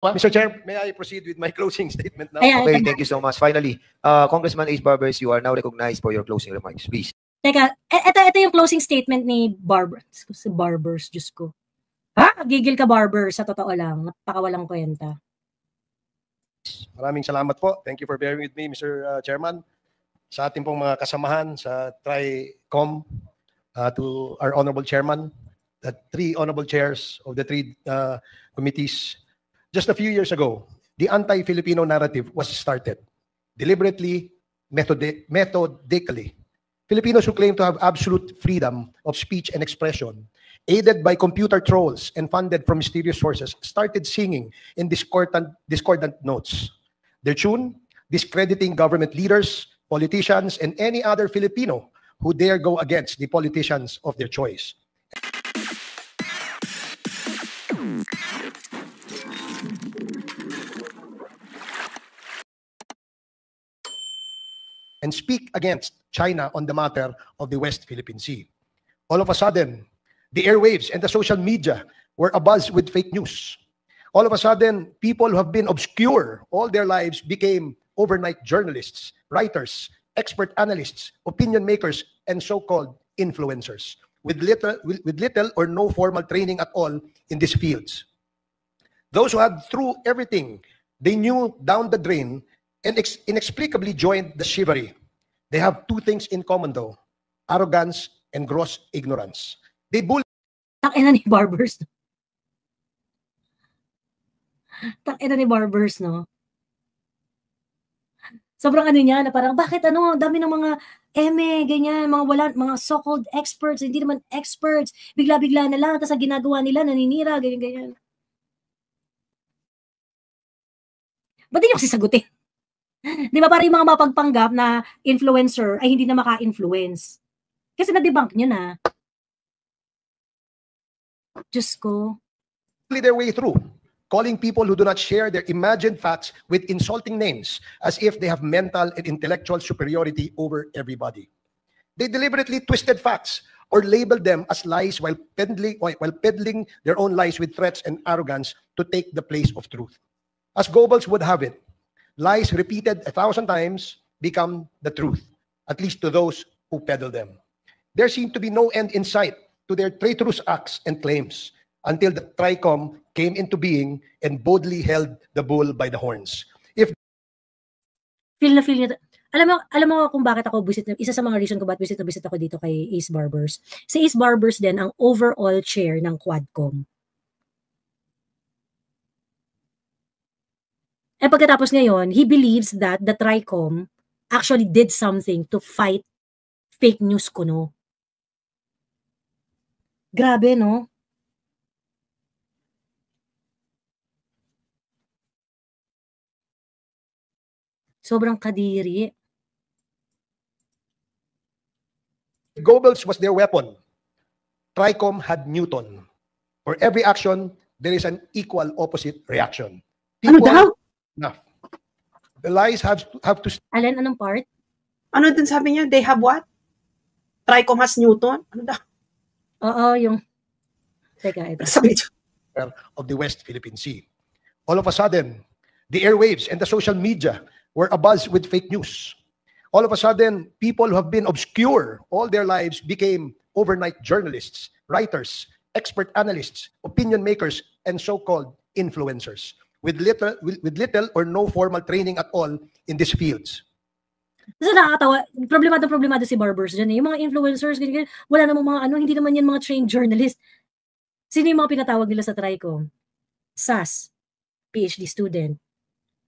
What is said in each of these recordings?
Mr. Chair, may I proceed with my closing statement now? Okay, thank you so much. Finally, Congressman Ace Barbers, you are now recognized for your closing remarks. Please. Teka, ito yung closing statement ni Barbers. Si Barbers, Diyos ko. Ha? Gigil ka, Barbers, sa totoo lang. Napakawalang kwenta. Maraming salamat po. Thank you for bearing with me, Mr. Chairman. Sa ating pong mga kasamahan sa TRICOM, to our Honorable Chairman, the 3 Honorable Chairs of the 3 committees. Just a few years ago, the anti-Filipino narrative was started, deliberately, methodically. Filipinos who claim to have absolute freedom of speech and expression, aided by computer trolls and funded from mysterious sources, started singing in discordant notes. Their tune, discrediting government leaders, politicians, and any other Filipino who dare go against the politicians of their choice. And speak against China on the matter of the West Philippine Sea. All of a sudden, the airwaves and the social media were abuzz with fake news. All of a sudden, people who have been obscure all their lives became overnight journalists, writers, expert analysts, opinion makers, and so-called influencers with little or no formal training at all in these fields. Those who had through everything they knew down the drain and inexplicably joined the chivalry. They have 2 things in common though, arrogance and gross ignorance. They bully. Takina ni Barbers. Takina ni Barbers, no? Sobrang ano niya, na parang, bakit ano, dami ng mga ganyan, mga so-called experts, hindi naman experts, bigla-bigla na lang, tapos ang ginagawa nila, naninira, ganyan-ganyan. Ba't di niyo kasi sagutin? Di ba parang yung mga mapagpanggap na influencer ay hindi na maka-influence? Kasi na-debunk nyo na. Diyos ko. Their way through, calling people who do not share their imagined facts with insulting names as if they have mental and intellectual superiority over everybody. They deliberately twisted facts or labeled them as lies while peddling their own lies with threats and arrogance to take the place of truth. As Goebbels would have it, lies repeated 1,000 times become the truth, at least to those who peddle them. There seemed to be no end in sight to their traitorous acts and claims until the TRICOM came into being and boldly held the bull by the horns. Feel niya. Alam mo kung bakit ako visit, isa sa mga reason ko bakit visit ako dito kay Ace Barbers. Si Ace Barbers din ang overall chair ng Quadcom. And pagkatapos ngayon, he believes that the TRICOM actually did something to fight fake news kuno. Grabe, no? Sobrang kadiri. Goebbels was their weapon. TRICOM had Newton. For every action, there is an equal opposite reaction. Ano daw? The lies have to... Alin, anong part? Ano din sabi niya? They have what? TRICOM has Newton? Ano daw? Oo, yung... Teka, ito. Sabi niya. Of the West Philippine Sea. All of a sudden, the airwaves and the social media were abuzz with fake news. All of a sudden, people who have been obscure all their lives became overnight journalists, writers, expert analysts, opinion makers, and so-called influencers with little or no formal training at all in these fields. Kasi nakakatawa, problemado si Barbers dyan eh. Yung mga influencers, ganyan, wala namang mga hindi naman yan mga trained journalist. Sino yung mga pinatawag nila sa TRICOM? SAS, PhD student.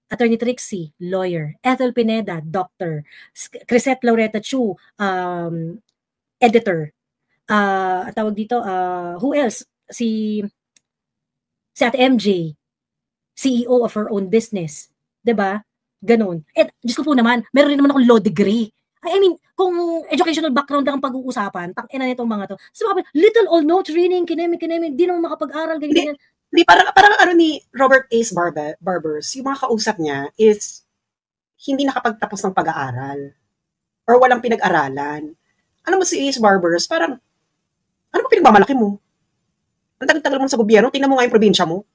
Attorney Trixie, lawyer. Ethel Pineda, doctor. Crisette Laureta Chu, editor. Tawag dito, who else? Si Ate MJ, CEO of her own business. 'Di ba? Ganun. Eh, Diyos ko po naman, meron rin naman akong law degree. I mean, kung educational background ang pag-uusapan, tangina nitong mga to. So, little or no training, kinemi, di naman makapag-aral, ganyan. Hindi, parang ano ni Robert Ace Barbers, yung mga kausap niya is hindi nakapagtapos ng pag-aaral or walang pinag-aralan. Ano mo si Ace Barbers, parang, ano ba pinagmamalaki mo? Ang tagal-tagal mo sa gobyerno, tingnan mo nga yung probinsya mo.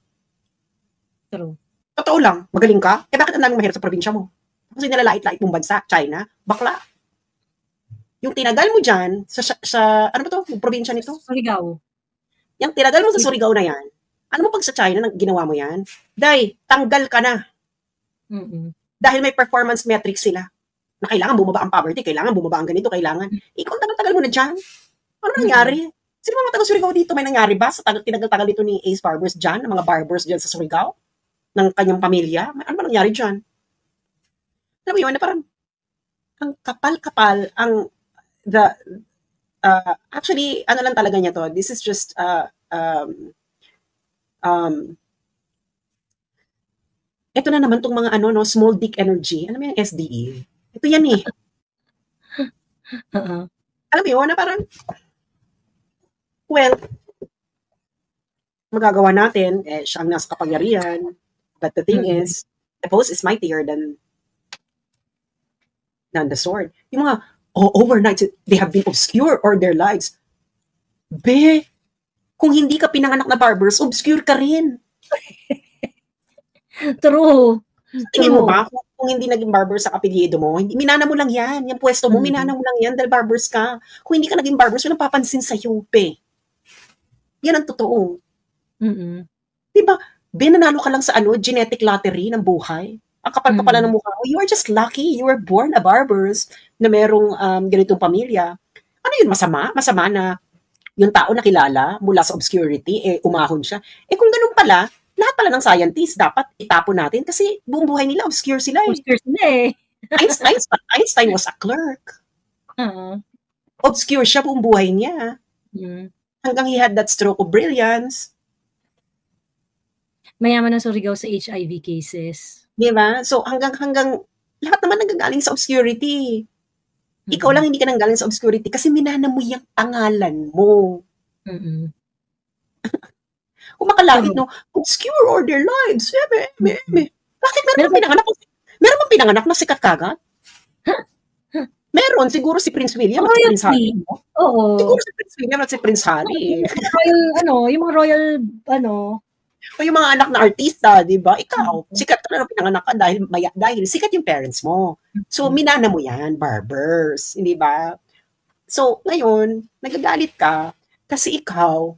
True. Totoo lang, magaling ka? Bakit ang daming mahirap sa probinsya mo? Kasi nilalait-lait mong bansa, China, bakla. Yung tinagal mo dyan, ano ba to? Yung probinsya nito? Surigao. Yung tinagal mo sa Surigao na yan, ano mo pag sa China ginawa mo yan? Tanggal ka na. Dahil may performance metrics sila. Na kailangan bumaba ang poverty, kailangan bumaba ang ganito, kailangan. Ikaw tagal-tagal mo na dyan. Ano nangyari? Sino mga taga Surigao dito? May nangyari ba sa tinagal-tagal dito ni Ace Barbers dyan? Ng mga barbers dyan sa Surigao? Ng kanyang pamilya? Ano ba nangyari dyan? Alam mo yun, na parang ang kapal-kapal, actually, ano lang talaga niya to, this is just, ito na naman tong mga small dick energy. Ano mo yung SDE? Ito yan eh. Alam mo yun, na parang, well, magagawa natin, siya ang nasa kapangyarihan, but the thing is, the post is mightier than the sword. Yung mga, overnight, they have been obscure all their lives. Kung hindi ka pinanganak na barbers, obscure ka rin. True. Tingin mo ba, kung hindi naging barber sa kapilyedo mo, minana mo lang yan. Yung pwesto mo, minana mo lang yan dahil barbers ka. Kung hindi ka naging barbers, walang papansin sa'yo, Yan ang totoo. Diba, nanalo ka lang sa genetic lottery ng buhay. Ang kapal-kapala ng mukha mo, you are just lucky. You were born a barbers na merong ganitong pamilya. Ano yun, masama? Masama na yung tao na kilala mula sa obscurity, umahon siya. Kung ganun pala, lahat pala ng scientists dapat itapon natin kasi buong buhay nila, obscure sila eh. Obscure sila eh. Einstein was a clerk. Obscure siya buong buhay niya. Hanggang he had that stroke of brilliance. Mayaman ng Surigao sa HIV cases. Di ba? So hanggang lahat naman nagagaling sa obscurity. Ikaw lang hindi ka nanggaling sa obscurity kasi minana mo yung pangalan mo. Kung makalapit, obscure all their lives. Bakit meron bang pinanganak na sikat kagad? Meron, siguro si Prince William at si Prince Harry. Oo. Siguro si Prince William at si Prince Harry. Yung mga royal, o yung mga anak na artista, di ba? Ikaw, sikat ka na pinanganak ka dahil sikat yung parents mo. So, minana mo yan, barbers, hindi ba? So, ngayon, nagagalit ka kasi ikaw,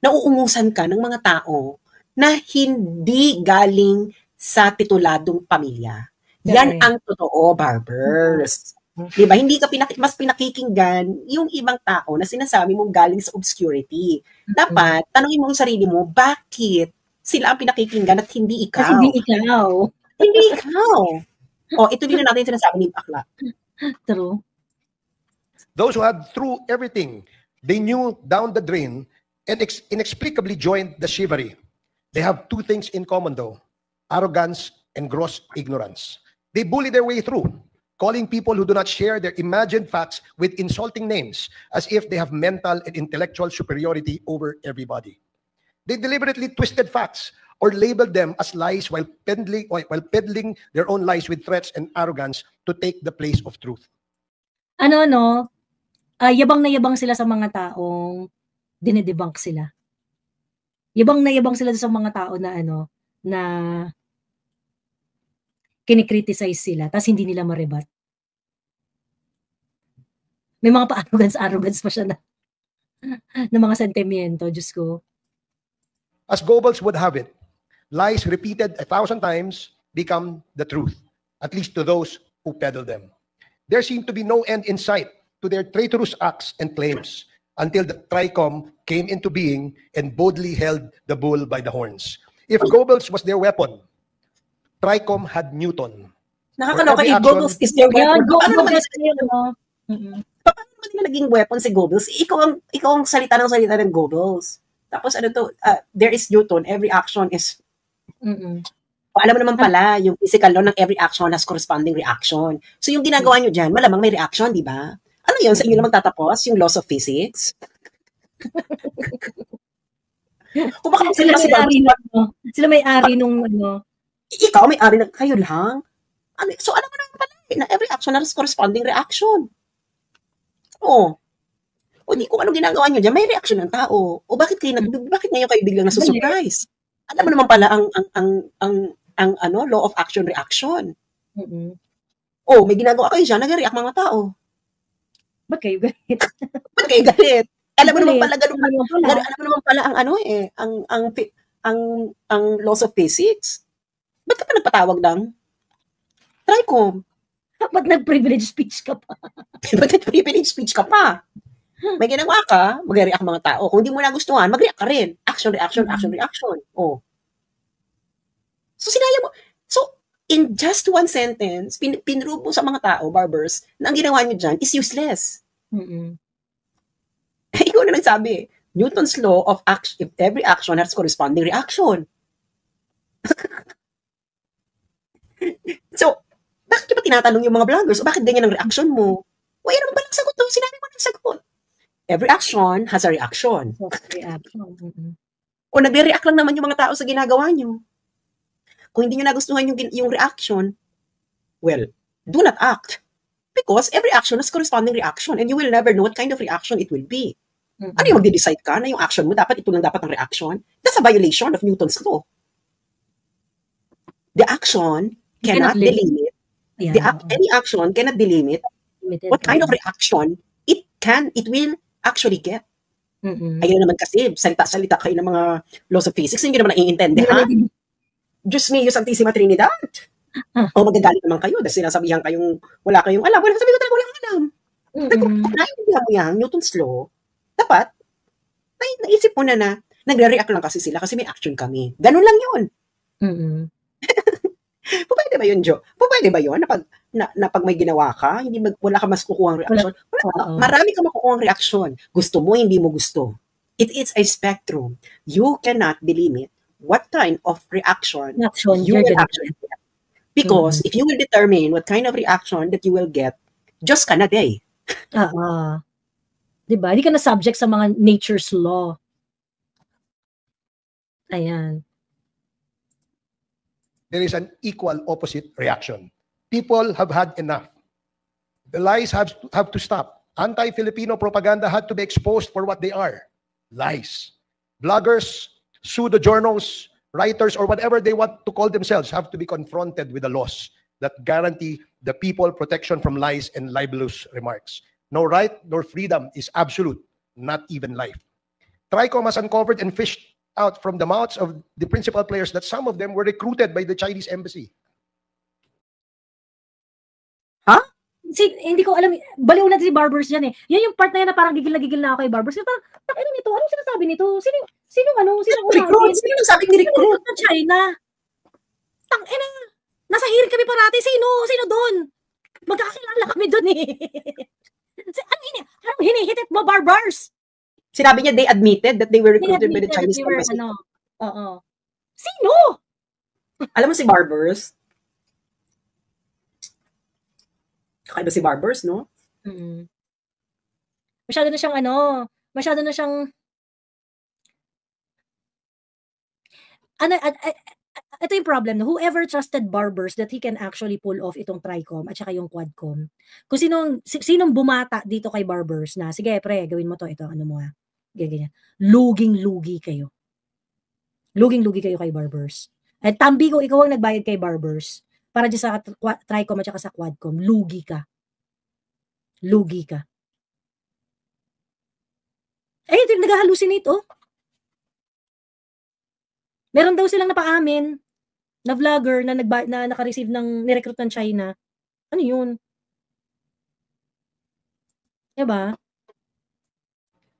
nauungusan ka ng mga tao na hindi galing sa tituladong pamilya. Yan ang totoo, barbers. Diba? Hindi ka mas pinakikinggan yung ibang tao na sinasabi mong galing sa obscurity. Dapat, tanongin mo yung sarili mo, bakit sila ang pinakikinggan at hindi ikaw? At hindi ikaw. Hindi ikaw. Ito din na natin sinasabi ni Akla. True. Those who had through everything, they knew down the drain and inexplicably joined the chivalry. They have two things in common though, arrogance and gross ignorance. They bully their way through, calling people who do not share their imagined facts with insulting names, as if they have mental and intellectual superiority over everybody. They deliberately twisted facts or labeled them as lies while peddling their own lies with threats and arrogance to take the place of truth. Yabang na yabang sila sa mga taong dinedebunk sila. Yabang na yabang sila sa mga tao na na kinikriticize sila, tapos hindi nila marebat. May mga pa-arrogance pa siya na mga sentimiento, Diyos ko. As Goebbels would have it, lies repeated 1,000 times become the truth, at least to those who peddle them. There seemed to be no end in sight to their traitorous acts and claims until the TRICOM came into being and boldly held the bull by the horns. If Goebbels was their weapon, TRICOM had Newton. Nakakaloka, if Goebbels is their weapon, paano naman nila naging weapon si Goebbels? Ikaw ang salita ng Goebbels. Tapos there is Newton, every action is... Alam mo naman pala, yung physical law ng every action has corresponding reaction. So yung ginagawa nyo dyan, malamang may reaction, di ba? Ano yun? Sa inyo naman tatapos? Yung laws of physics? Kung baka sila may-ari nung ikaw may-ari na kayo lang. So alam mo naman pala na every action has corresponding reaction. Di kung anong ginagawa nyo dyan, may reaction ng tao. Bakit ngayon kayo biglang nasusurprise? Alam mo naman pala ang ano, law of action reaction. Mm-mm. Oh, may ginagawa kayo dyan, nag-react mga tao. Ba't kayo galit? Ba't kayo galit? Alam mo naman Galit. pala, ganun Alam mo pala. alam mo naman pala ang ano eh, ang laws of physics. Ba't ka pa nagpatawag ng TRICOM? Ba't nag-privilege speech ka pa? Ba't nag-privilege speech ka pa? May ginawa ka, mag-react mga tao. Kung hindi mo nagustuhan, mag-react ka rin. Action, reaction, action, reaction. Oh. So, sinayang mo. So, in just one sentence, pinrove mo sa mga tao, barbers, na ang ginawa nyo dyan is useless. Mm-mm. Ikaw na nagsabi, Newton's law of action, if every action has corresponding reaction. So, bakit nyo ba tinatanong yung mga vloggers? O bakit ganyan ang reaction mo? O, yan naman palang sagot to. Sinabi mo ng sagot. Every action has a reaction. Reaction. Mm-mm. O nagre-react lang naman yung mga tao sa ginagawa nyo. Kung hindi nyo nagustuhan yung reaction, well, do not act. Because every action has corresponding reaction and you will never know what kind of reaction it will be. Mm-mm. Ano yung magde-decide ka na yung action mo, dapat ito lang dapat ang reaction? That's a violation of Newton's law. The action cannot delimit. Yeah. Any action cannot delimit Limited. what kind of reaction it will actually get. Mm-mm. Ayun naman kasi, salita-salita kayo ng mga laws of physics, hindi nyo naman naiintindihan. Diyos mio, Santissima Trinidad. O magagalit naman kayo dahil sinasabihan kayong wala kayong alam. Wala, sabi ko talaga walang alam. Kung naiintindihan mo yan, Newton's law, dapat, naisip mo na nagre-react lang kasi sila kasi may action kami. Ganun lang yun. Mm-mm. Pwede ba yun, Jo? Pwede ba yun na pag may ginawa ka, wala ka mas kukuhang reaction? Marami ka makukuhang reaction. Gusto mo, hindi mo gusto. It is a spectrum. You cannot delimit what kind of reaction you will actually get. Because if you will determine what kind of reaction that you will get, just ka na day. Diba? Hindi ka na subject sa mga nature's law. Ayan. There is an equal opposite reaction. People have had enough. The lies have to stop. Anti-Filipino propaganda had to be exposed for what they are. Lies. Bloggers, pseudo-journals, writers, or whatever they want to call themselves have to be confronted with the laws that guarantee the people protection from lies and libelous remarks. No right nor freedom is absolute, not even life. TRICOM has uncovered and fished out from the mouths of the principal players that some of them were recruited by the Chinese embassy. Hindi ko alam, baliw na si Barbers dyan eh. Yan yung part na yan na parang gigil na ako kay Barbers. Parang, ano nito? Anong sinasabi nito? Sino recruit? Sino nagsabi ni recruit? Sa China. Nasa hearing kami parati. Sino doon? Magkakakilala kami doon eh. Anong hinihitit mo, Barbers? Sinabi niya they admitted that they were recruited by the Chinese embassy. Sino? Alam mo si Barbers? Kakaiba si Barbers, no? Mm-hmm. Masyado na siyang ito yung problem, no? Whoever trusted Barbers that he can actually pull off itong TRICOM at saka yung Quadcom. Kung sinong bumata dito kay Barbers na, sige pre, gawin mo to, ito, ano mo ha. Ganyan. Luging-lugi kayo. Luging-lugi kayo kay Barbers. At tambi ko, ikaw ang nagbayad kay Barbers para dyan sa TRICOM at saka sa Quadcom. Lugi ka. Nag-hallucinate, oh. Meron daw silang napaamin na vlogger na naka-receive ng nirecruit ng China. Ano yun? Diba?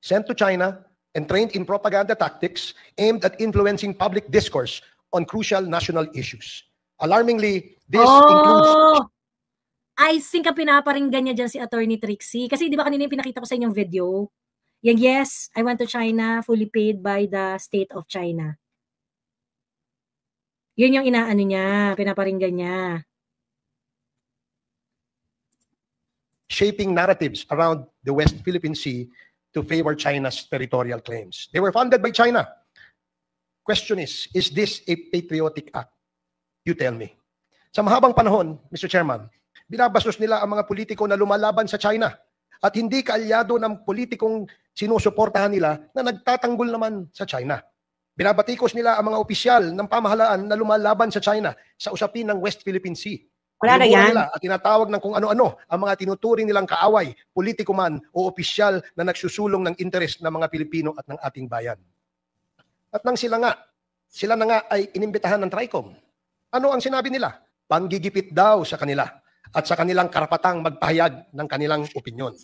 Sent to China and trained in propaganda tactics aimed at influencing public discourse on crucial national issues. Alarmingly, this includes... I think ang pinaparinggan niya dyan si Attorney Trixie. Kasi di ba kanina yung pinakita ko sa inyong video? Yung yes, I went to China, fully paid by the state of China. Yun yung inaano niya, pinaparinggan niya. Shaping narratives around the West Philippine Sea to favor China's territorial claims. They were funded by China. Question is this a patriotic act? You tell me. Sa mahabang panahon, Mr. Chairman, binabastos nila ang mga politiko na lumalaban sa China at hindi kaalyado ng politikong sinusuportahan nila na nagtatanggol naman sa China. Binabatikos nila ang mga opisyal ng pamahalaan na lumalaban sa China sa usapin ng West Philippine Sea. Wala na Minumura yan. nila at tinatawag ng kung ano-ano ang mga tinuturing nilang kaaway, politiko man o opisyal na nagsusulong ng interes ng mga Pilipino at ng ating bayan. At nang sila na nga ay inimbitahan ng TRICOM. Ano ang sinabi nila? Panggigipit daw sa kanila at sa kanilang karapatang magpahayag ng kanilang opinyon.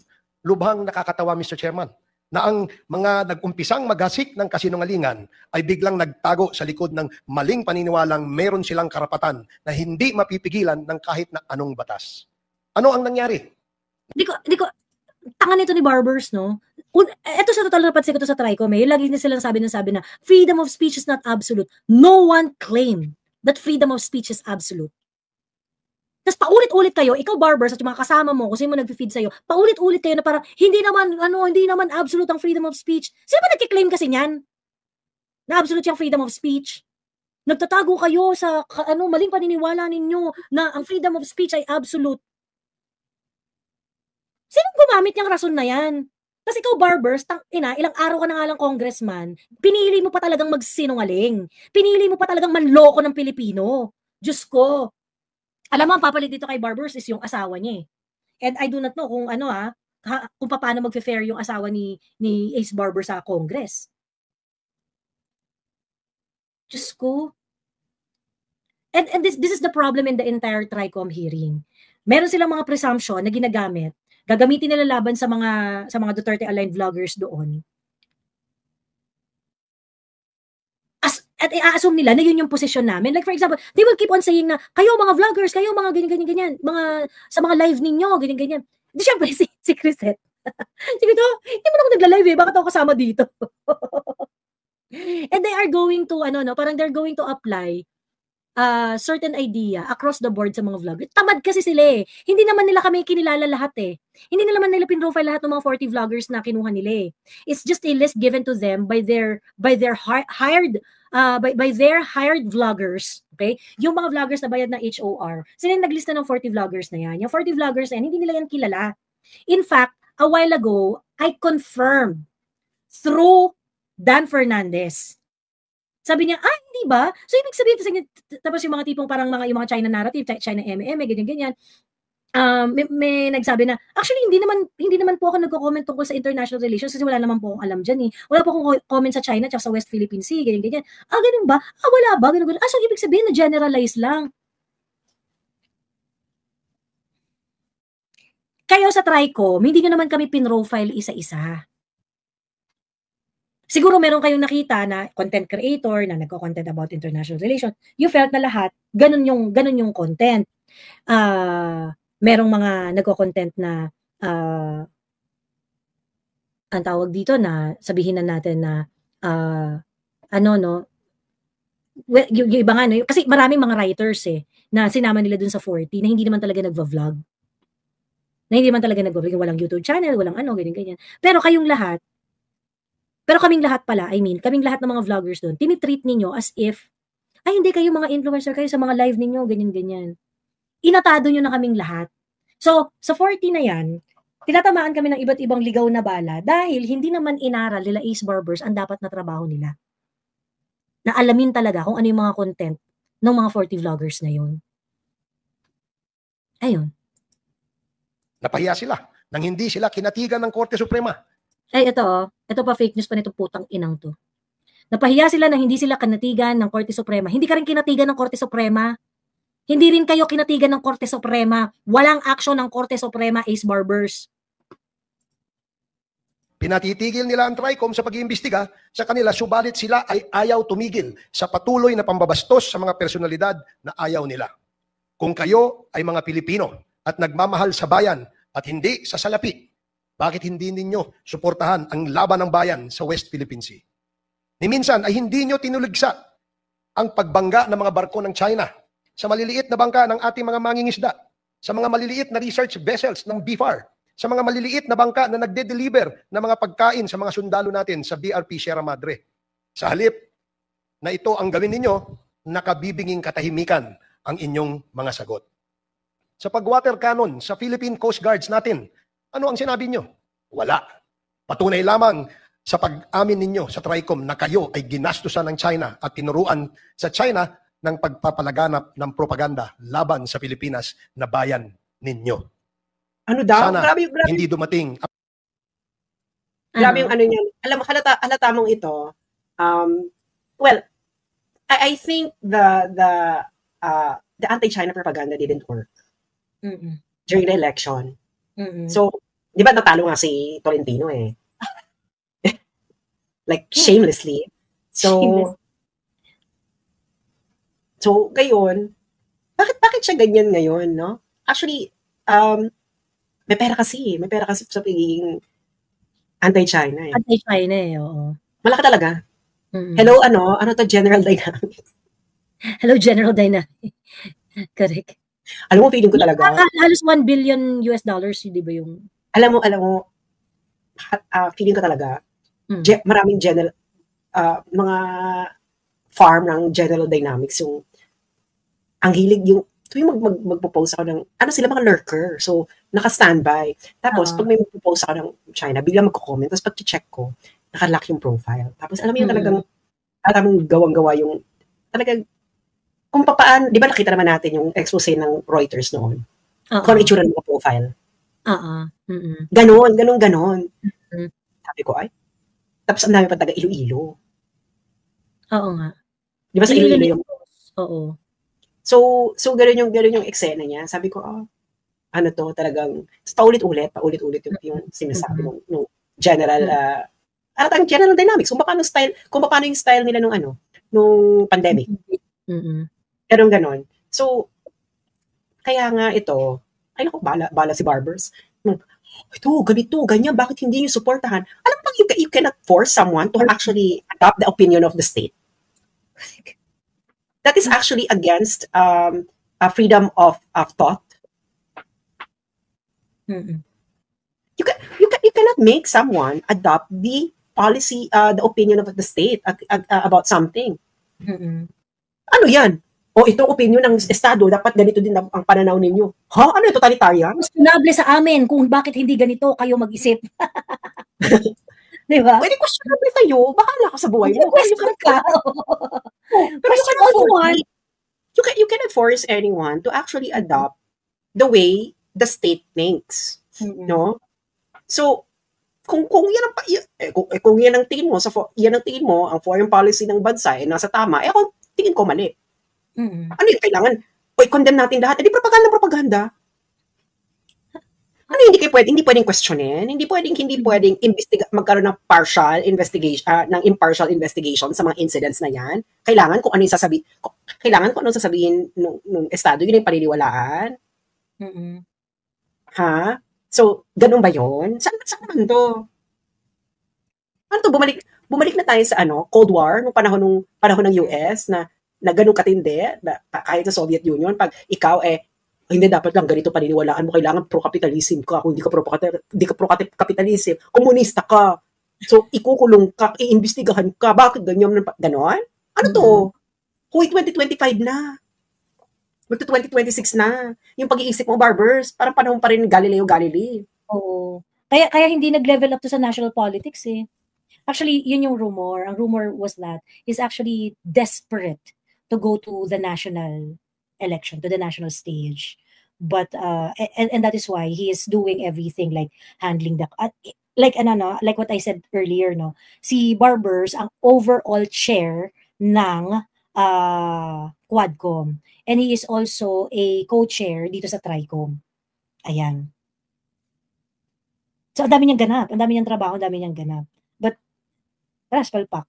Lubhang nakakatawa, Mr. Chairman, na ang mga nag-umpisang maghasik ng kasinungalingan ay biglang nagtago sa likod ng maling paniniwalang meron silang karapatan na hindi mapipigilan ng kahit na anong batas. Ano ang nangyari? Di ko, tanga nito ni Barbers, no? Ito sa total napansin ko to sa TRICOM, lagi na silang sabi na freedom of speech is not absolute. No one claimed that freedom of speech is absolute. Tapos paulit-ulit kayo, ikaw Barbers at yung mga kasama mo, kung sino mo nag-feed sa'yo, paulit-ulit kayo na parang hindi naman absolute ang freedom of speech. Sino ba nagkiklaim kasi niyan? Na absolute yung freedom of speech? Nagtatago kayo sa maling paniniwala ninyo na ang freedom of speech ay absolute. Sinong gumamit niyang rason na yan? Kasi ikaw Barbers, ilang araw ka na nga lang congressman, pinili mo pa talagang magsinungaling. Pinili mo pa talagang manloko ng Pilipino. Diyos ko. Alam mo, ang papalit dito kay Barbers is yung asawa niya eh. And I do not know kung kung paano mag-fair yung asawa ni Ace Barber sa Congress. Diyos ko. And this is the problem in the entire TRICOM hearing. Meron silang mga presumption na ginagamit. Gagamitin nila laban sa mga Duterte-aligned vloggers doon. At i-assume nila na yun yung posisyon namin. Like for example, they will keep on saying na, kayo mga vloggers, kayo mga ganyan-ganyan, sa mga live ninyo, ganyan-ganyan. Di syempre, si Chrisette. Sige to, hindi mo na ako nagla-live bakit ako kasama dito? And they are going to, parang they're going to apply certain idea across the board sa mga vloggers. Tamad kasi sila eh. Hindi naman nila kami kinilala lahat eh. Hindi naman nila pinrofile lahat ng mga 40 vloggers na kinuha nila eh. It's just a list given to them by their hired vloggers, okay? Yung mga vloggers na bayad ng HOR. Sila yung naglista ng 40 vloggers na yan. Yung 40 vloggers na yan, hindi nila yan kilala. In fact, a while ago, I confirmed through Dan Fernandez. Sabi niya, hindi ba? So, ibig sabihin, tapos yung mga tipong parang yung mga China narrative, China MM, ganyan-ganyan. May nagsabi na, actually, hindi naman po ako nagko-comment tungkol sa international relations kasi wala naman po akong alam dyan eh. Wala po akong comment sa China at sa West Philippine Sea, ganyan-ganyan. Ganun ba? Wala ba? Ganun. So, ibig sabihin na generalize lang. Kayo sa TRICOM, hindi nyo naman kami pinrofile isa-isa. Siguro meron kayong nakita na content creator na nagko-content about international relations. You felt na lahat, ganun yung content. Merong mga nagko-content na ang tawag dito na sabihin na natin na yung iba nga kasi maraming mga writers na sinama nila dun sa 40 na hindi naman talaga nagva-vlog. Na hindi naman talaga nagva-vlog, walang YouTube channel, walang ganyan. Pero kaming lahat pala, kaming lahat ng mga vloggers doon, tinitreat ninyo as if, hindi kayo mga influencer kayo sa mga live ninyo, ganyan-ganyan. Inatado nyo na kaming lahat. So, sa 40 na yan, tinatamaan kami ng iba't ibang ligaw na bala dahil hindi naman inaral nila Ace Barbers ang dapat na trabaho nila. Na alamin talaga kung ano yung mga content ng mga 40 vloggers na yun. Ayun. Napahiya sila nang hindi sila kinatigan ng Korte Suprema. Ito pa fake news pa nitong putang inang to. Napahiya sila na hindi sila kinatigan ng Korte Suprema. Hindi ka rin kinatigan ng Korte Suprema. Hindi rin kayo kinatigan ng Korte Suprema. Walang aksyon ng Korte Suprema, Ace Barbers. Pinatitigil nila ang TRICOM sa pag-iimbestiga sa kanila, subalit sila ay ayaw tumigil sa patuloy na pambabastos sa mga personalidad na ayaw nila. Kung kayo ay mga Pilipino at nagmamahal sa bayan at hindi sa salapi, bakit hindi ninyo suportahan ang laban ng bayan sa West Philippine Sea? Ni minsan ay hindi nyo tinuligsa ang pagbangga ng mga barko ng China sa maliliit na bangka ng ating mga mangingisda, sa mga maliliit na research vessels ng BFAR, sa mga maliliit na bangka na nagde-deliver ng mga pagkain sa mga sundalo natin sa BRP Sierra Madre. Sa halip na ito ang gawin ninyo, nakabibinging katahimikan ang inyong mga sagot. Sa pag-water cannon sa Philippine Coast Guards natin, ano ang sinabi nyo? Wala. Patunay lamang sa pag-amin ninyo sa TRICOM na kayo ay ginastusan ng China at tinuruan sa China ng pagpapalaganap ng propaganda laban sa Pilipinas na bayan ninyo. Ano daw? Sana Grabe, grabe, hindi dumating. grabe yung ano niyan. Alam mo, halata mong ito. Well, I think the anti-China propaganda didn't work Mm-mm. during the election. Mm-mm. So, di ba natalo nga si Tolentino eh? Like, shamelessly. So, Shameless. so ngayon, bakit siya ganyan ngayon, no? Actually, may pera kasi sa pagiging anti-China eh. Anti-China eh, oo. Malaki talaga. Mm-mm. Hello, ano to, General Dynamics. Hello, General Dynamics. Correct. Alam mo, feeling ko talaga. Halos $1 billion, di ba yung... Alam mo, feeling ko talaga, maraming mga farm ng General Dynamics, yung, ang hilig yung, tuwing magpo-post ako ng, sila mga lurker, so, naka-standby. Tapos, pag may magpo-post ako ng China, biglang magko-comment, tapos pag-check ko, nakalock yung profile. Tapos, alam mo yung talagang, alam mong gawang-gawa yung, talagang, kung paano, di ba nakita naman natin yung expose ng Reuters noon? Kung ano itsura ng mga profile. Ganon. Sabi ko, ay. Tapos ang dami pa taga Iloilo. Oo nga. Di ba sa Iloilo yung... Oo. So ganon yung eksena niya. Sabi ko, ano to, talagang, paulit-ulit yung sinasabi ng general, General Dynamics, kung paano yung style nila nung pandemic. Ganon. So, kaya nga ito, ay naku, bala si Barbers. Ito, ganito, ganyan, bakit hindi nyo supportahan? Alam mo, you cannot force someone to actually adopt the opinion of the state. That is actually against a freedom of thought. You cannot make someone adopt the policy, the opinion of the state about something. Ano yan? O itong opinion ng Estado, dapat ganito din ang pananaw ninyo. Ha? Ano yung totalitarian? Questionable sa amin kung bakit hindi ganito kayo mag-isip. Di ba? Pwede questionable sa'yo. Bahala ka sa buhay mo. Question ka. Pero you cannot force anyone to actually adopt the way the state thinks. No? So, kung yan ang tingin mo, ang foreign policy ng bansa ay nasa tama, kung tingin ko mali. Ano yung kailangan? Condemn natin lahat. Hindi propaganda. Ano hindi pwedeng questionin? Hindi pwedeng magkaroon ng impartial investigation sa mga incidents na yan. Kailangan kung anong sasabihin ng Estado, yun yung paniniwalaan. Ha? So, ganun ba yun? Saan naman to? Ano to? Bumalik na tayo sa Cold War, nung panahon ng US na ganun katindi, kahit sa Soviet Union, pag ikaw hindi dapat lang ganito paniniwalaan mo, kailangan pro-capitalism ka, kung hindi ka pro-capitalism, komunista ka, so ikukulong ka, iimbestigahan ka, bakit ganyan? Ganon? Ano to? Huy, 2025 na. Magto 2026 na. Yung pag-iisip mo, Barbers, parang panahon pa rin Galileo Galilei. Oo. Kaya hindi nag-level up to sa national politics eh. Actually, yun yung rumor. Ang rumor was that he's actually desperate to go to the national election, to the national stage. But and that is why he is doing everything like handling the like what I said earlier, no. Si Barbers ang overall chair ng Quadcom, and he is also a co-chair dito sa TRICOM. Ayan. So ang dami niyang ganap, ang dami niyang trabaho, ang dami niyang ganap. But palpak.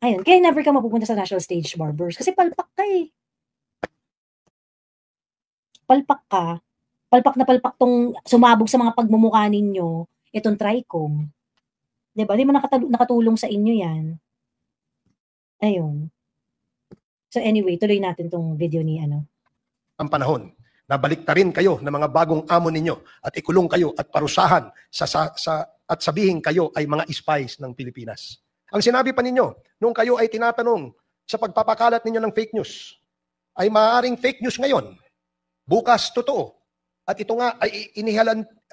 Ayun, kaya never ka mapupunta sa national stage, Barbers, kasi palpak ka eh. Palpak ka. Palpak tong sumabog sa mga pagmumukha ninyo, itong TRICOM. Diba? Di ba nakatulong sa inyo yan? Ayun. So anyway, tuloy natin tong video ni Ang panahon na baliktarin kayo ng mga bagong amo ninyo at ikulong kayo at parusahan at sabihin kayo ay mga spies ng Pilipinas. Ang sinabi pa ninyo, nung kayo ay tinatanong sa pagpapakalat ninyo ng fake news, ay maaaring fake news ngayon, bukas totoo. At ito nga ay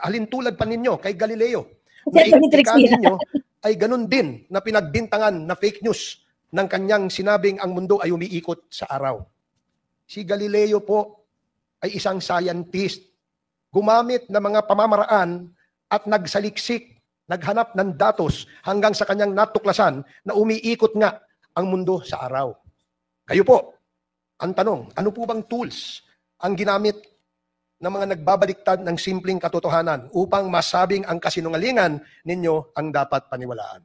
halintulad pa ninyo kay Galileo. Na ikita ninyo ay ganun din na pinagbintangan na fake news ng kanyang sinabing ang mundo ay umiikot sa araw. Si Galileo po ay isang scientist. Gumamit ng mga pamamaraan at nagsaliksik, naghanap ng datos hanggang sa kanyang natuklasan na umiikot nga ang mundo sa araw. Kayo po, ang tanong, ano po bang tools ang ginamit ng mga nagbabaliktad ng simpleng katotohanan upang masabing ang kasinungalingan ninyo ang dapat paniwalaan?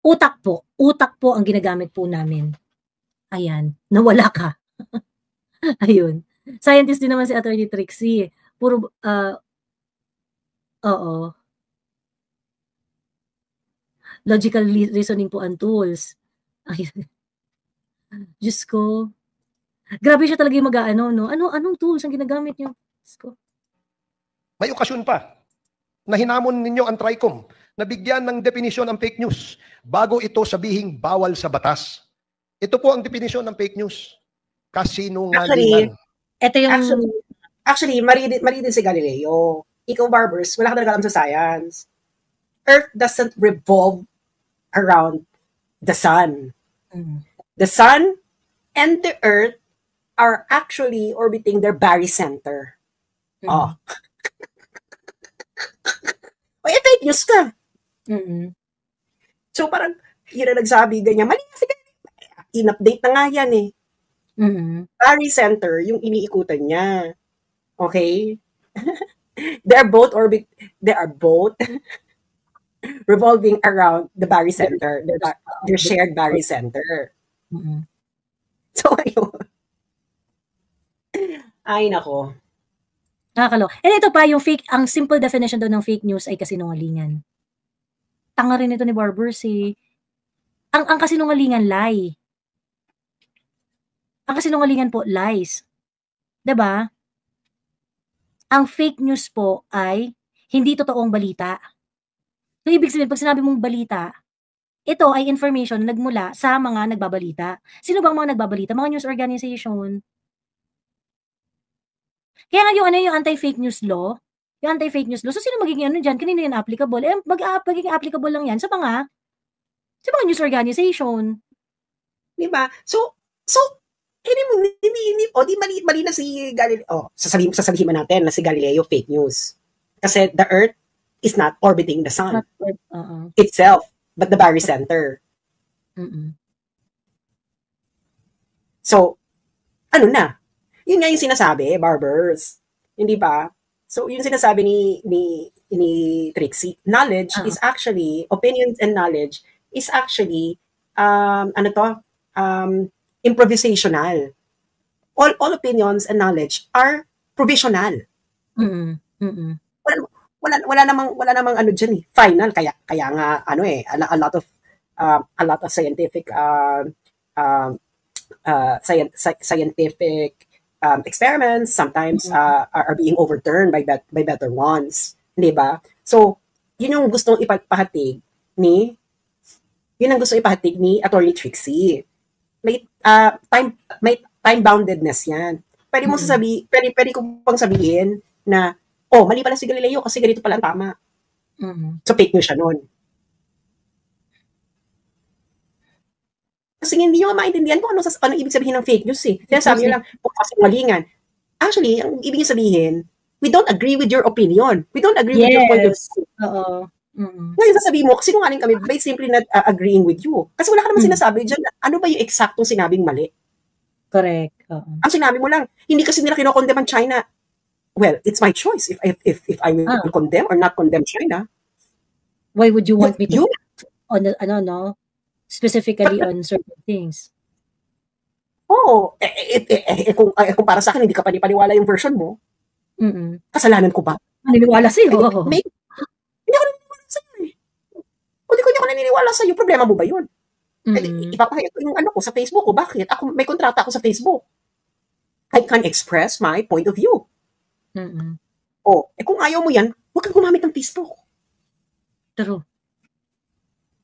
Utak po. Utak po ang ginagamit po namin. Ayan. Nawala ka. Ayun. Scientist din naman si Attorney Trixie. Puro, oo. Logical reasoning po ang tools. Ayun. Diyos ko. Grabe siya talaga yung mag-ano, no? Anong tools ang ginagamit niyo? Diyos ko. May okasyon pa na hinamon ninyo ang TRICOM na bigyan ng definisyon ang fake news bago ito sabihing bawal sa batas. Ito po ang definisyon ng fake news. Kasinungalingan. Ito yung... Actually, mali din si Galileo. Ikaw, Barbers, wala ka talaga alam sa science. Earth doesn't revolve around the sun. The sun and the earth are actually orbiting their barycenter. Oh. May fake news ka. So parang, yun na nagsabi, ganyan, mali kasi in-update na nga yan eh. Barycenter, yung iniikutan niya. Okay? They are both revolving around the barycenter. Their shared barycenter. So, ayun. Ay, nako. Nakakalo. And ito pa, yung fake, ang simple definition daw ng fake news ay kasinungalingan. Tanga rin ito ni Barbers eh. Ang kasinungalingan, lie. Ang kasinungalingan po, lies. 'Di ba? Ang fake news po ay hindi totoong balita. So, ibig sabihin, pag sinabi mong balita, ito ay information na nagmula sa mga nagbabalita. Sino bang mga nagbabalita? Mga news organization. Kaya nga yung anti-fake news law, so sino magiging dyan? Kanino yan applicable? Magiging applicable lang yan sa mga news organization. Diba? So, di mali na si Galileo. Sasabihin man natin na si Galileo fake news. Kasi the Earth is not orbiting the sun itself, but the barycenter. So, ano na? Yun nga yung sinasabi, Barbers. Hindi ba? So, yung sinasabi ni Trixie, knowledge is actually, opinions and knowledge is actually, improvisational. All opinions and knowledge are provisional. Wala namang ano diyan eh, final. Kaya nga a lot of scientific scientific experiments sometimes are being overturned by better ones, hindi ba? So, yun yung gustong ipahatid ni Attorney Trixie. May time boundedness yan. Pwede mo pwede ko pang sabihin na mali pala si Galileo kasi ganito pala ang tama. So fake news siya noon. Kasi hindi nyo maintindihan kung ano ibig sabihin ng fake news eh. Sinasabi nyo lang, kasinungalingan. Actually, ang ibig sabihin, we don't agree with your opinion. We don't agree with your point of view. Ngayon sasabihin mo, kasinungaling kami by simply not agreeing with you. Kasi wala ka naman sinasabi dyan, ano ba yung eksaktong sinabing mali? Correct. Ang sinabi mo lang, hindi kasi nila kinokondem ang China. Well, it's my choice if I will condemn or not condemn China. Why would you want me to on specifically on certain things? Kung para sa akin, hindi ka panipaniwala yung version mo, kasalanan ko ba? Naniniwala sa'yo. Hindi ako naniniwala sa'yo eh. Hindi ko naniniwala sa'yo. Problema mo ba yun? Ipapahayag ko yung ko sa Facebook ko. Bakit? May kontrata ako sa Facebook. I can express my point of view. Kung ayaw mo yan, huwag kang gumamit ng Facebook. True.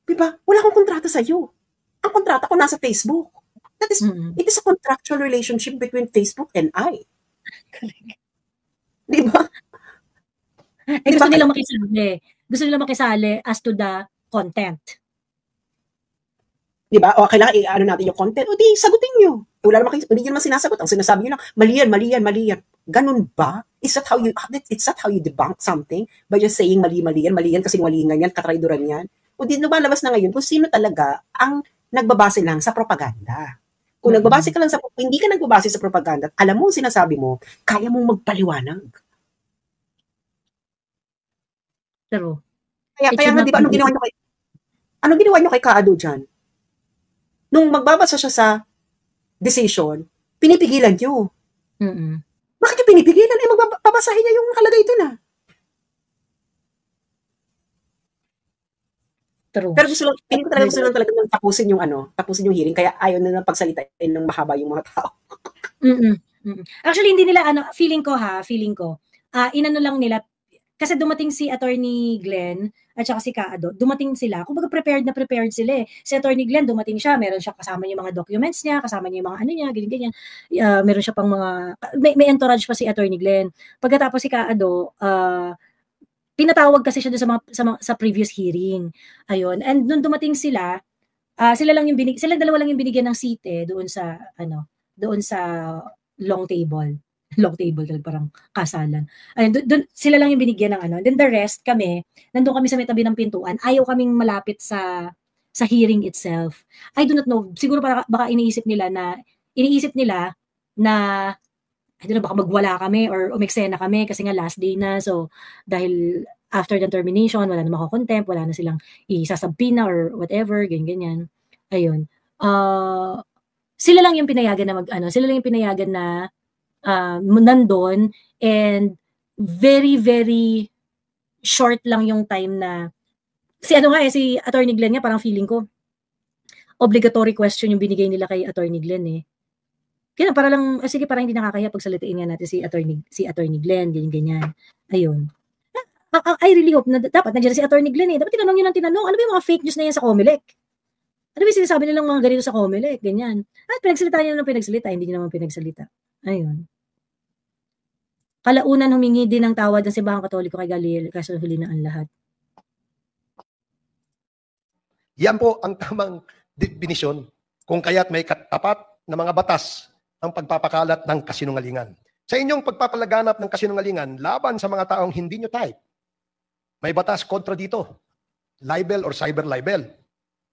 Diba? Wala akong kontrata sa'yo. Ang kontrata ko nasa Facebook. That is, it is a contractual relationship between Facebook and I. Diba? Gusto nilang makisali. Gusto nilang makisali as to the content. Di ba? O kailangan i-ano natin yung content. O di, sagutin nyo. Wala naman kayo, hindi nyo naman sinasagot. Ang sinasabi nyo lang, mali yan. Ganun ba? Is that how you debunk something? By just saying mali yan kasi mali yan, katraidoran yan? O di, lumalabas na ngayon kung sino talaga ang nagbabase lang sa propaganda. Kung nagbabase ka lang hindi ka nagbabase sa propaganda, alam mo sinasabi mo, kaya mong magpaliwanag. Pero, Kaya nga, di ba, anong ginawa nyo kay Kaado dyan? Nung magbabasa siya sa decision, pinipigilan nyo. Bakit yung pinipigilan? Magbabasahin niya yung nakalagay doon ah. true. Pero gusto lang talaga tapusin yung hearing, kaya ayaw na pagsalitain ng mahaba yung mga tao. Actually, hindi nila, feeling ko, inano lang nila, kasi dumating si Attorney Glenn at saka si Kaado, dumating sila. Kumbaga prepared sila eh. Si Attorney Glenn, dumating siya, meron siya kasama yung mga documents niya, kasama niya yung mga niya, ganyan. Meron siya pang mga, may entourage pa si Attorney Glenn. Pagkatapos si Kaado, pinatawag kasi siya doon sa previous hearing. Ayun. And nung dumating sila, sila dalawa lang yung binigyan ng seat doon sa long table. Long table, parang kasalan. Ayun, doon sila lang yung binigyan ng Then the rest, nandun kami sa may tabi ng pintuan. Ayaw kaming malapit sa hearing itself. I do not know. Siguro baka iniisip nila na I don't know, baka magwala kami or umeksena kami kasi nga last day na. So, dahil after the termination, wala na makakontempt, wala na silang isasabpina or whatever, ganyan. Ayun. Sila lang yung pinayagan na nandun, and very, very short lang yung time na si Attorney Glenn nga, parang feeling ko obligatory question yung binigay nila kay Attorney Glenn eh. Kaya para lang, sige, parang hindi nakakaya pagsalitain nga natin si Attorney Glenn, ganyan. Ayun. I really hope na dapat nandiyan si Attorney Glenn eh. Dapat tinanong yun ang tinanong. Ano ba yung mga fake news na yan sa Comelec? Ano ba yung sinasabi nilang mga ganito sa Comelec? Ganyan. At pinagsalita niya ng pinagsalita, hindi niya naman pinagsalita. Ayun. Kalaunan humingi din ng tawad ng Simbahang Katoliko kay Galil, kaso huli na ang lahat. Yan po ang tamang definisyon kung kaya't may katapat na mga batas ang pagpapakalat ng kasinungalingan. Sa inyong pagpapalaganap ng kasinungalingan laban sa mga taong hindi nyo type, may batas kontra dito. Libel or cyber libel.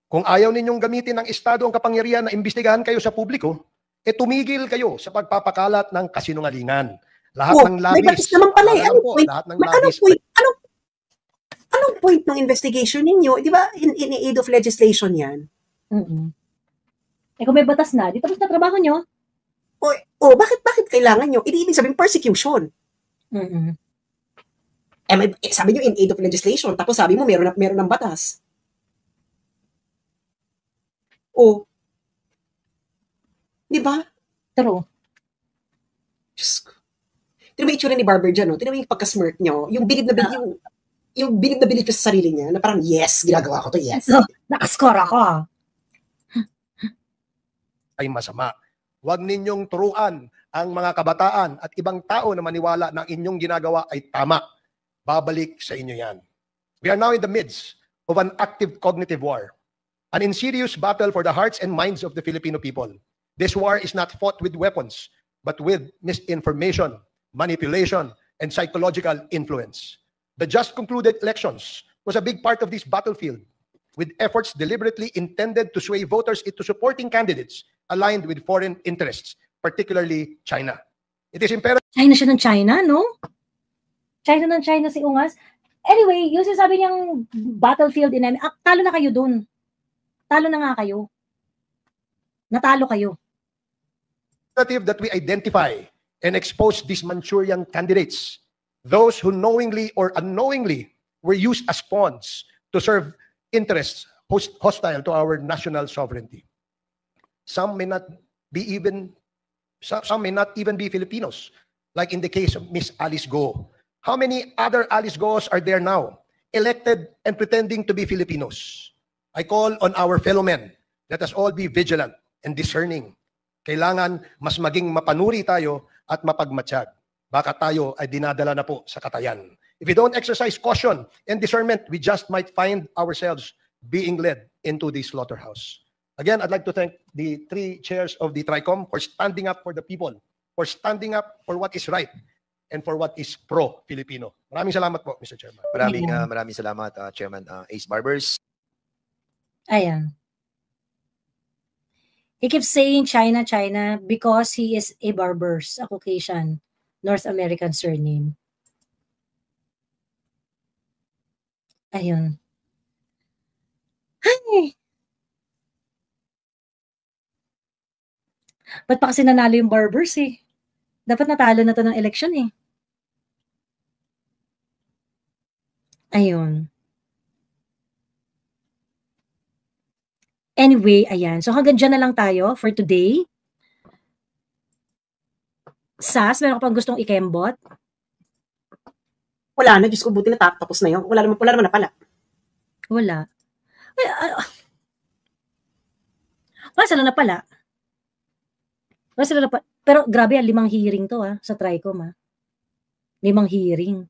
Kung ayaw ninyong gamitin ng Estado ang kapangyarihan na imbestigahan kayo sa publiko, tumigil kayo sa pagpapakalat ng kasinungalingan. Lahat ng labis. May batas naman pala eh. Anong point ng investigation ninyo? Di ba, in aid of legislation yan? Kung may batas na, di tapos na trabaho nyo. Bakit kailangan nyo? Ibig sabihin persecution. Sabi nyo in aid of legislation, tapos sabi mo meron ng batas. Di ba? True. Diyos ko. Tinan mo yung itsura ni Barber dyan, no? Tinan mo yung pagka-smirk nyo. Yung bilib na bilib sa sarili niya, na parang, yes, ginagawa ko to, yes. Nakascore ako. Ay masama. Huwag ninyong turuan ang mga kabataan at ibang tao na maniwala na ang inyong ginagawa ay tama. Babalik sa inyo yan. We are now in the midst of an active cognitive war, an insidious battle for the hearts and minds of the Filipino people. This war is not fought with weapons, but with misinformation, manipulation, and psychological influence. The just concluded elections was a big part of this battlefield, with efforts deliberately intended to sway voters into supporting candidates aligned with foreign interests, particularly China. It is imperative. China siya ng China, no? China ng China si Ungas. Anyway, yung sinasabi niyang battlefield in talo na kayo dun. Talo na nga kayo. Natalo kayo. That we identify and expose these Manchurian candidates, those who knowingly or unknowingly were used as pawns to serve interests hostile to our national sovereignty. Some may not even be Filipinos, like in the case of Miss Alice Go. How many other Alice Go's are there now, elected and pretending to be Filipinos? I call on our fellow men, let us all be vigilant and discerning. Kailangan mas maging mapanuri tayo at mapagmatsyag. Baka tayo ay dinadala na po sa katayan. If we don't exercise caution and discernment, we just might find ourselves being led into the slaughterhouse. Again, I'd like to thank the 3 chairs of the TRICOM for standing up for the people, for standing up for what is right, and for what is pro-Filipino. Maraming salamat po, Mr. Chairman. Maraming salamat, Chairman Ace Barbers. Ayan. He keeps saying China, China because he is a Barbers, a Caucasian, North American surname. Ayun. Ay! Ba't pa kasi nanalo yung Barbers eh? Dapat natalo na to ng election eh. Ayun. Anyway, ayan. So hanggang dyan na lang tayo for today. Sas, meron ka pang gustong ikembot? Wala na, Diyos ko, buti na tapos na yun. Wala naman na pala. Wala. Wala sila na pala. Wala sila na pala. Pero grabe, 5 hearing to sa TRICOM 5 hearing.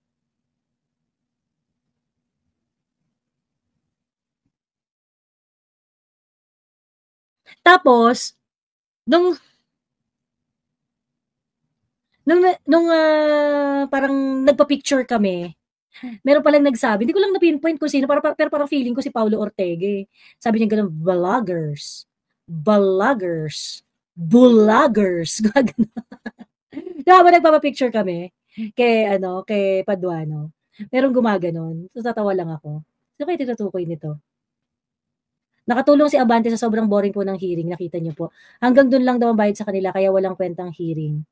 Tapos, nung parang nagpa-picture kami, meron palang nagsabi, hindi ko lang na-pinpoint kung sino, pero parang feeling ko si Paulo Ortega eh. Sabi niya ganun, vloggers, gano'n. Diba, nagpapa-picture kami kay Paduano. Merong gumaganon. So, tatawa lang ako. So, kayo tinutukoy nito. Nakatulong si Abante sa sobrang boring po ng hearing, nakita niyo po. Hanggang doon lang daw ang bayad sa kanila, kaya walang kwentang hearing.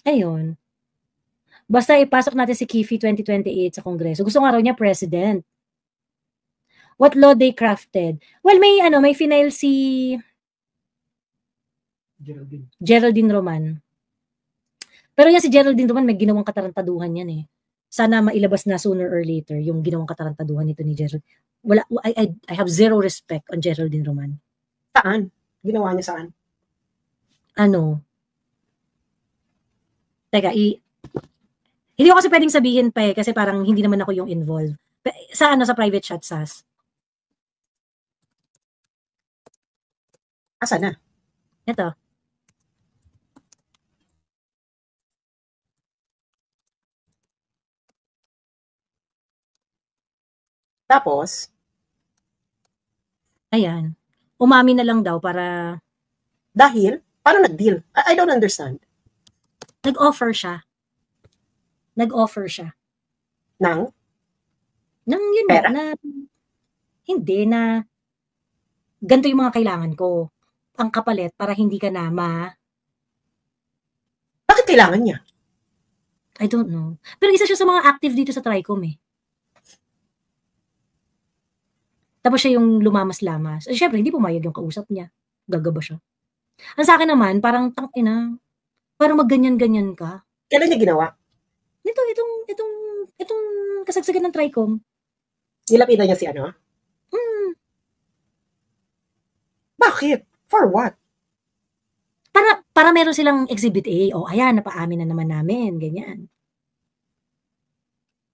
Ayun. Basta ipasok natin si Kifi 2028 sa Kongreso. Gusto nga raw niya president. What law they crafted? Well, may final si Geraldine Roman. Pero yan si Geraldine Roman, may ginawang katarantaduhan yan eh. Sana mailabas na sooner or later yung ginawang katarantaduhan nito ni Geraldine. I have zero respect on Geraldine Roman. Saan? Ginawa niya saan? Teka, hindi ko kasi pwedeng sabihin pa kasi parang hindi naman ako yung involved. Sa private chat, Sas? Asa na? Ito. Tapos? Ayan. Umami na lang daw para... Dahil? Paano nag-deal? I don't understand. Nag-offer siya. Nang? Yun pera? Hindi na ganito yung mga kailangan ko. Ang kapalit para hindi ka na Bakit kailangan niya? I don't know. Pero isa siya sa mga active dito sa TRICOM eh. Tapos siya yung lumamas-lamas. Siyempre, hindi pumayag yung kausap niya. Gagaba siya. Ang sa akin naman, parang parang magganyan-ganyan ka. Kailan niya ginawa? Itong kasagsagan ng TRICOM. Nilapitan niya si Bakit? For what? Para meron silang exhibit A. O, ayan, napaamin na naman namin. Ganyan.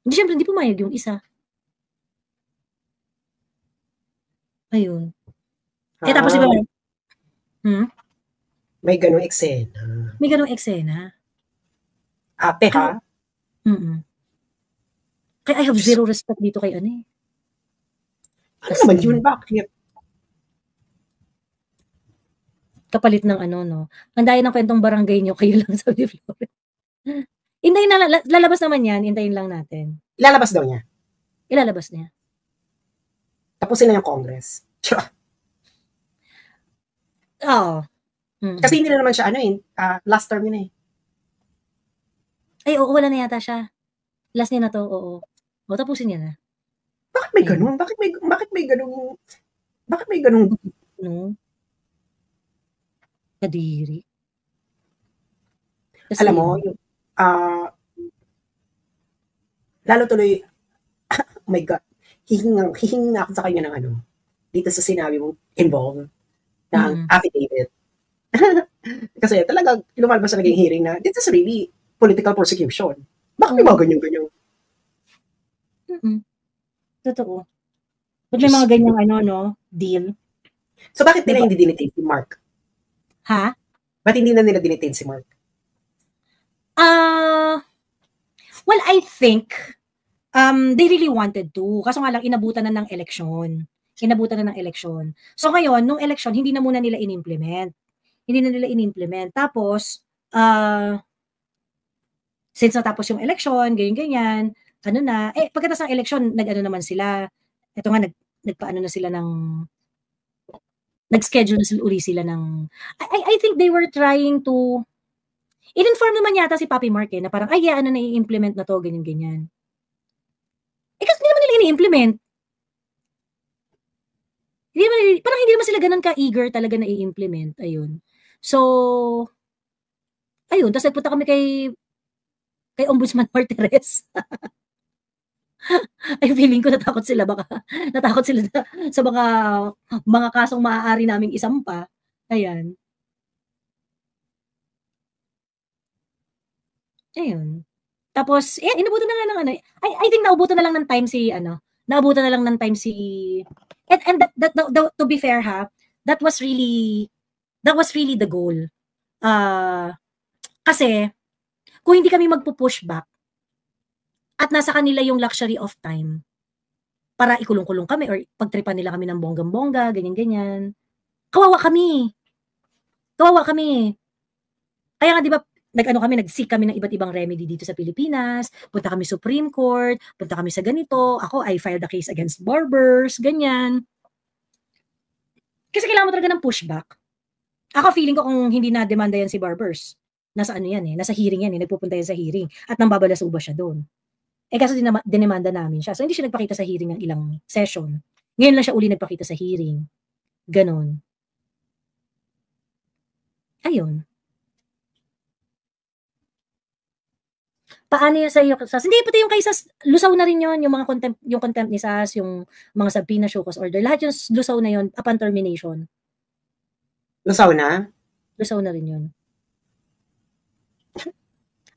Siyempre, hindi pumayag yung isa. Ayun. Tapos iba. May ganung eksena. Ate, ha? Kaya I have zero respect dito kay Ano naman yun? Bakit? Kapalit ng Ang daya ng kwentong barangay nyo, kayo lang sa Flores. Hintayin na, lalabas naman yan. Hintayin lang natin. Ilalabas daw niya. Ilalabas niya. Tapusin na yung Congress. Oo. Kasi hindi na naman siya, last term yun eh. Ay, oo, wala na yata siya. Last niya na to, oo. O, tapusin niya na. Bakit may ganun? Bakit may ganun? Kadiri. Kasi, alam mo, lalo tuloy, oh my God, hihinga ako sa kanya ng dito sa sinabi mong involved ng affidavit. Kasi talaga, lumalabas sa naging hearing na, this is really political persecution. Bakit may mga ganyan-ganyan? Totoo. Pag may mga ganyang deal. So bakit nila Diba? hindi dinitain si Mark? Ha? Ba't hindi na nila dinitain si Mark? Well, I think they really wanted to. Kaso nga lang, inabutan na ng eleksyon. So ngayon, nung eleksyon, hindi na muna nila in-implement. Tapos, since natapos yung eleksyon, ganyan-ganyan, pagkatapos ng eleksyon, nag-ano naman sila. Ito nga, nagpaano na sila ng, nag-schedule na uli sila ng, I think they were trying to, in-inform naman yata si Papi Mark na parang, na-i-implement na to, ganyan-ganyan. Kasi hindi naman nila ini-implement. Parang hindi naman sila ganun ka-eager talaga na i-implement. Ayun. So, ayun. Tapos nagpunta kami kay Ombudsman Martires. Ay, feeling ko natakot sila sa mga kasong maaari naming isampa. Ayan. Ayun. Tapos, inabutan na nga ng I think naubutan na lang ng time si, and to be fair that was really the goal. Kasi, kung hindi kami magpo-push back, at nasa kanila yung luxury of time, para ikulong-kulong kami, or pagtripan nila kami ng bonggang-bongga, ganyan-ganyan, kawawa kami. Kaya nga, di ba, nag-seek kami ng iba't ibang remedy dito sa Pilipinas, punta kami Supreme Court, punta kami sa ganito, ako, I filed a case against barbers, ganyan. Kasi kailangan mo talaga ng pushback. Ako, feeling ko kung hindi na-demanda yan si barbers, nasa hearing yan, nagpupunta yan sa hearing, at nang babalasuba siya doon. Kasi dinemanda namin siya. So, hindi siya nagpakita sa hearing ng ilang session. Ngayon lang siya uli nagpakita sa hearing. Ganon. Ayun. Paano yun sa iyo, Sas? Hindi, pati yung kay Sas, lusaw na rin yun, yung mga contempt ni Sas, yung mga subpoena show cause order, lahat yung lusaw na yun, upon termination. Lusaw na? Lusaw na rin yun.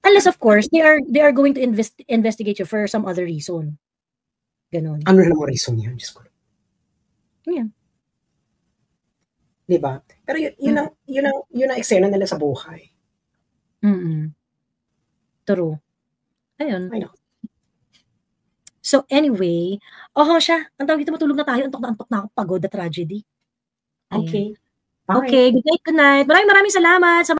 Unless, of course, they are going to investigate you for some other reason. Ganon. Ano na namang reason yun? Diyos ko. Yan. Diba? Pero yun ang eksena nila sa buhay. True. Ayun. I know. So anyway, siya. Ang tawag dito, matulog na tayo. Antok na ako. Pagod na tragedy. Ayan. Okay. Okay, good night. Maraming salamat sa